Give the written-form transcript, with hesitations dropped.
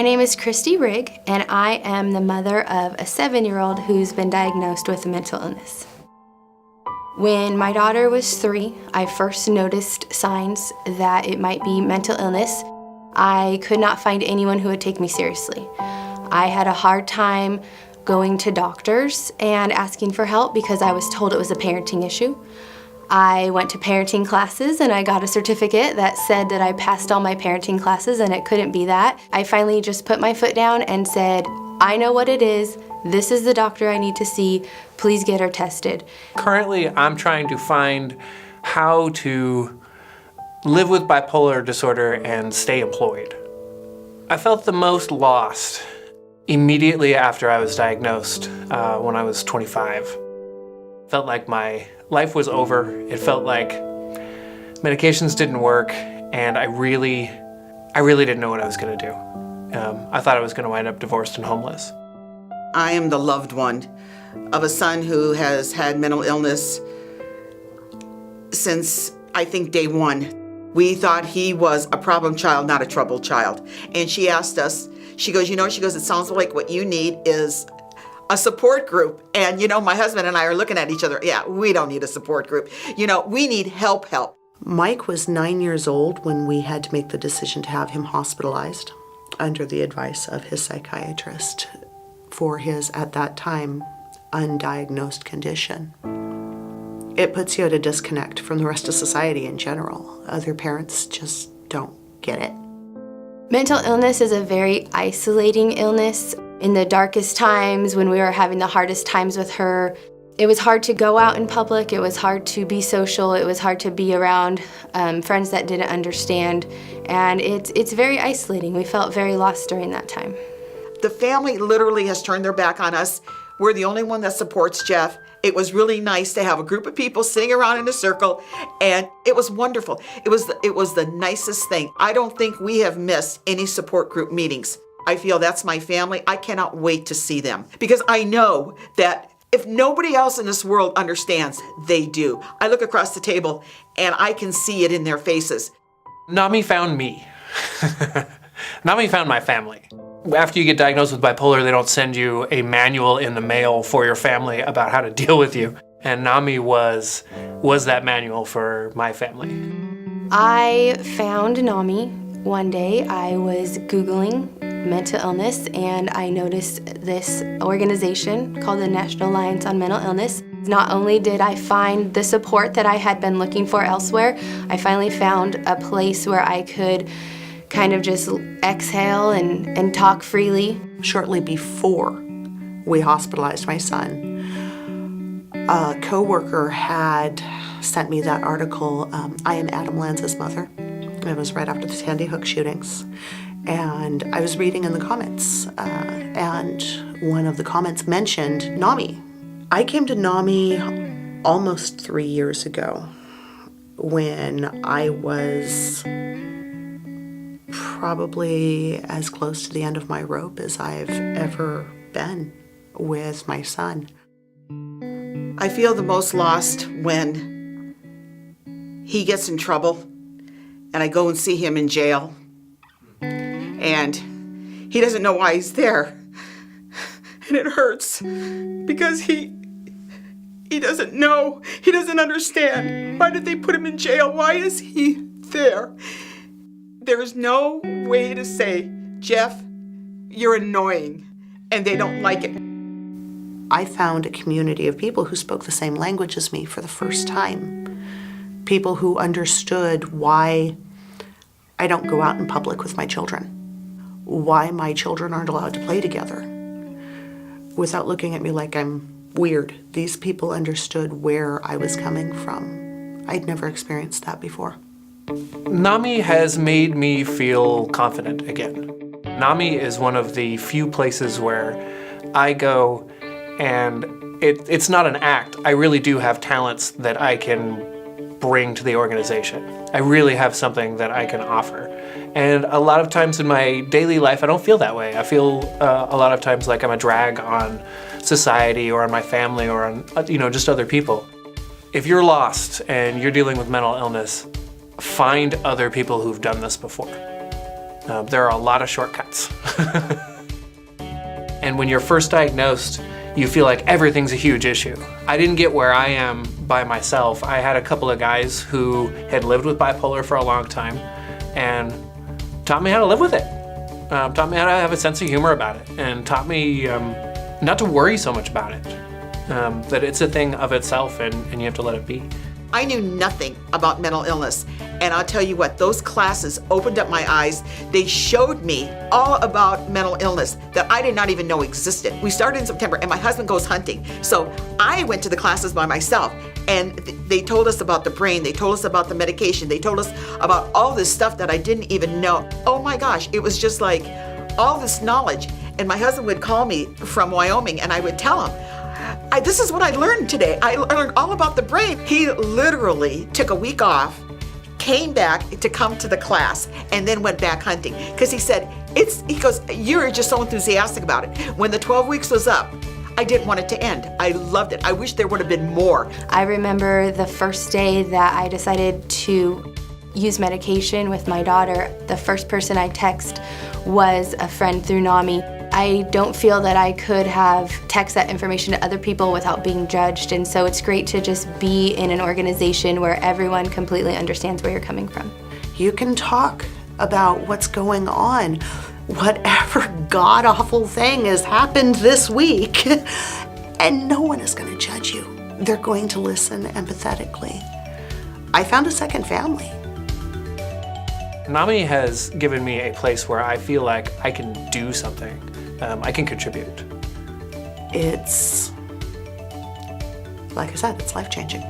My name is Christy Rigg, and I am the mother of a 7-year-old who's been diagnosed with a mental illness. When my daughter was 3, I first noticed signs that it might be mental illness. I could not find anyone who would take me seriously. I had a hard time going to doctors and asking for help because I was told it was a parenting issue. I went to parenting classes and I got a certificate that said that I passed all my parenting classes, and it couldn't be that. I finally just put my foot down and said, I know what it is. This is the doctor I need to see. Please get her tested. Currently, I'm trying to find how to live with bipolar disorder and stay employed. I felt the most lost immediately after I was diagnosed when I was 25. Felt like my life was over. It felt like medications didn't work, and I really didn't know what I was gonna do. I thought I was gonna wind up divorced and homeless. I am the loved one of a son who has had mental illness since, I think, day one. We thought he was a problem child, not a troubled child. And she asked us, she goes, it sounds like what you need is a support group. And my husband and I are looking at each other. Yeah, we don't need a support group. We need help. Mike was 9 years old when we had to make the decision to have him hospitalized under the advice of his psychiatrist for his, at that time, undiagnosed condition. It puts you at a disconnect from the rest of society in general. Other parents just don't get it. Mental illness is a very isolating illness. In the darkest times, when we were having the hardest times with her, it was hard to go out in public, it was hard to be social, it was hard to be around friends that didn't understand, and it's very isolating. We felt very lost during that time. The family literally has turned their back on us. We're the only one that supports Jeff. It was really nice to have a group of people sitting around in a circle, and it was wonderful. It was the nicest thing. I don't think we have missed any support group meetings. I feel that's my family. I cannot wait to see them because I know that if nobody else in this world understands, they do. I look across the table and I can see it in their faces. NAMI found me. NAMI found my family. After you get diagnosed with bipolar, they don't send you a manual in the mail for your family about how to deal with you. And NAMI was that manual for my family. I found NAMI one day. I was Googling mental illness, and I noticed this organization called the National Alliance on Mental Illness. Not only did I find the support that I had been looking for elsewhere, I finally found a place where I could kind of just exhale and talk freely. Shortly before we hospitalized my son, a coworker had sent me that article, I Am Adam Lanza's Mother. It was right after the Sandy Hook shootings. And I was reading in the comments, and one of the comments mentioned NAMI. I came to NAMI almost 3 years ago when I was probably as close to the end of my rope as I've ever been with my son. I feel the most lost when he gets in trouble and I go and see him in jail. And he doesn't know why he's there. And it hurts because he doesn't know. He doesn't understand. Why did they put him in jail? Why is he there? There's no way to say, Jeff, you're annoying, and they don't like it. I found a community of people who spoke the same language as me for the first time. People who understood why I don't go out in public with my children. Why my children aren't allowed to play together without looking at me like I'm weird. These people understood where I was coming from. I'd never experienced that before. NAMI has made me feel confident again. NAMI is one of the few places where I go and it's not an act. I really do have talents that I can bring to the organization. I really have something that I can offer. And a lot of times in my daily life, I don't feel that way. I feel a lot of times like I'm a drag on society or on my family or on, just other people. If you're lost and you're dealing with mental illness, find other people who've done this before. There are a lot of shortcuts. And when you're first diagnosed, you feel like everything's a huge issue. I didn't get where I am by myself. I had a couple of guys who had lived with bipolar for a long time and taught me how to live with it. Taught me how to have a sense of humor about it, and taught me not to worry so much about it. That it's a thing of itself and you have to let it be. I knew nothing about mental illness, and I'll tell you what, those classes opened up my eyes. They showed me all about mental illness that I did not even know existed. We started in September, and my husband goes hunting. So I went to the classes by myself, and they told us about the brain, they told us about the medication, they told us about all this stuff that I didn't even know. Oh my gosh, it was just like all this knowledge. And my husband would call me from Wyoming, and I would tell him, this is what I learned today. I learned all about the brain. He literally took a week off, came back to come to the class, and then went back hunting. Because he said, he goes, you're just so enthusiastic about it. When the 12 weeks was up, I didn't want it to end. I loved it. I wish there would have been more. I remember the first day that I decided to use medication with my daughter. The first person I texted was a friend through NAMI. I don't feel that I could have texted that information to other people without being judged, and so it's great to just be in an organization where everyone completely understands where you're coming from. You can talk about what's going on, whatever god-awful thing has happened this week, and no one is going to judge you. They're going to listen empathetically. I found a second family. NAMI has given me a place where I feel like I can do something. I can contribute. It's, like I said, it's life-changing.